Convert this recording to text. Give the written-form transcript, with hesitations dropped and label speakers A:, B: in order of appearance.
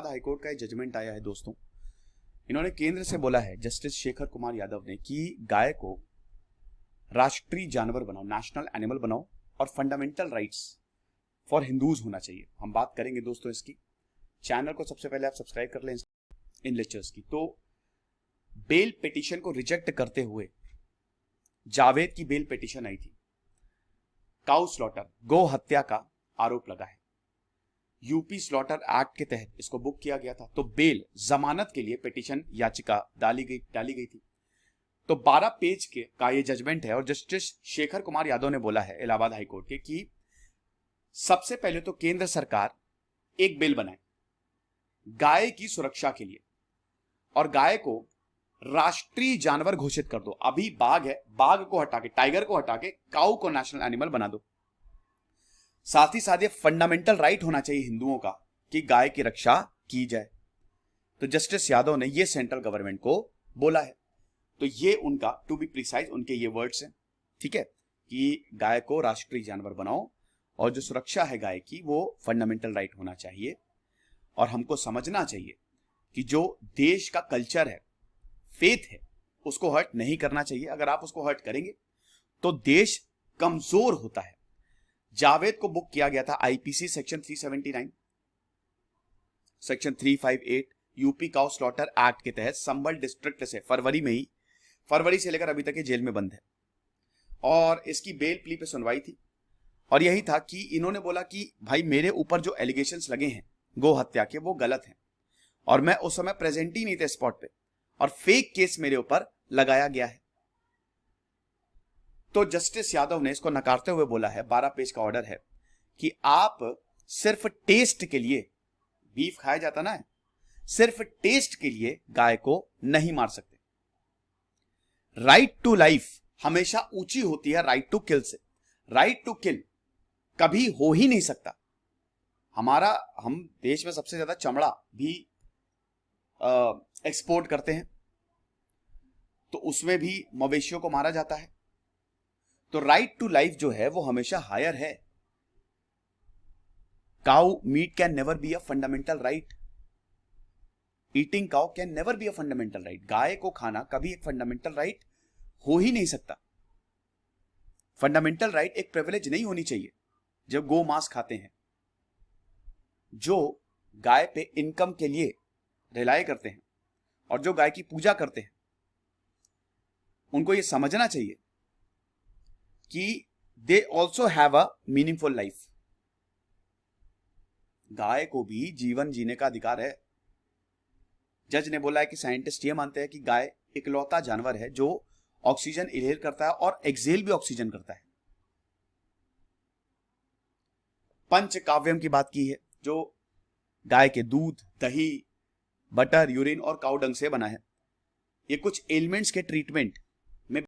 A: High court का एक judgement आया है दोस्तों। इन्होंने केंद्र से बोला है, जस्टिस शेखर कुमार यादव ने, कि गाय को राष्ट्रीय जानवर बनाओ, नेशनल एनिमल बनाओ और फंडामेंटल राइट्स फॉर हिंदूज होना चाहिए। हम बात करेंगे दोस्तों इसकी। चैनल को सबसे पहले आप सब्सक्राइब कर लें इन लेक्चर्स की। तो बेल पिटीशन को रिजेक्ट करते हुए जावेद की बेल पिटीशन आई थी। काउ स्लॉटर, गौ हत्या का आरोप लगा है। यूपी स्लॉटर एक्ट के तहत इसको बुक किया गया था। तो बेल, जमानत के लिए पिटीशन याचिका डाली गई थी। तो 12 पेज का ये जजमेंट है और जस्टिस शेखर कुमार यादव ने बोला है इलाहाबाद हाईकोर्ट के कि सबसे पहले तो केंद्र सरकार एक बिल बनाए गाय की सुरक्षा के लिए और गाय को राष्ट्रीय जानवर घोषित कर दो। अभी बाघ है, बाघ को हटा के, टाइगर को हटा के काऊ को नेशनल एनिमल बना दो। साथ ही साथ ये फंडामेंटल राइट होना चाहिए हिंदुओं का कि गाय की रक्षा की जाए। तो जस्टिस यादव ने ये सेंट्रल गवर्नमेंट को बोला है। तो ये उनका, टू बी प्रिसाइज, उनके ये वर्ड्स हैं, ठीक है, कि गाय को राष्ट्रीय जानवर बनाओ और जो सुरक्षा है गाय की वो फंडामेंटल राइट होना चाहिए। और हमको समझना चाहिए कि जो देश का कल्चर है, फेथ है, उसको हर्ट नहीं करना चाहिए। अगर आप उसको हर्ट करेंगे तो देश कमजोर होता है। जावेद को बुक किया गया था IPC section 379, section 358 UP cow slaughter act के तहत संभल डिस्ट्रिक्ट से फरवरी से लेकर अभी तक ये जेल में बंद है। और इसकी बेल प्ली पे सुनवाई थी और यही था कि इन्होंने बोला कि भाई मेरे ऊपर जो एलिगेशंस लगे हैं गौ हत्या के वो गलत हैं और मैं उस समय प्रेजेंट ही नहीं थे स्पॉट पे और फेक केस मेरे ऊपर लगाया गया है। तो जस्टिस यादव ने इसको नकारते हुए बोला है, 12 पेज का ऑर्डर है, कि आप सिर्फ टेस्ट के लिए, बीफ खाया जाता ना है, सिर्फ टेस्ट के लिए गाय को नहीं मार सकते। राइट टू लाइफ हमेशा ऊंची होती है राइट टू किल से। राइट टू किल कभी हो ही नहीं सकता। हम देश में सबसे ज्यादा चमड़ा भी एक्सपोर्ट करते हैं, तो उसमें भी मवेशियों को मारा जाता है। तो राइट टू लाइफ जो है वो हमेशा हायर है। Cow meat can never be a fundamental right. Eating cow can never be a fundamental right. गाय को खाना कभी एक फंडामेंटल राइट हो ही नहीं सकता। फंडामेंटल राइट एक प्रिविलेज नहीं होनी चाहिए। जब गो मांस खाते हैं, जो गाय पे इनकम के लिए रिलाय करते हैं और जो गाय की पूजा करते हैं, उनको यह समझना चाहिए कि they also have a meaningful life. गाय को भी जीवन जीने का अधिकार है। जज ने बोला है कि साइंटिस्ट ये मानते हैं कि गाय इकलौता जानवर है जो ऑक्सीजन इनहेल करता है और एक्सहेल भी ऑक्सीजन करता है। पंचकाव्यम की बात की है, जो गाय के दूध, दही, बटर, यूरिन और काउ डंग से बना है। ये कुछ एलिमेंट्स के ट्रीटमेंट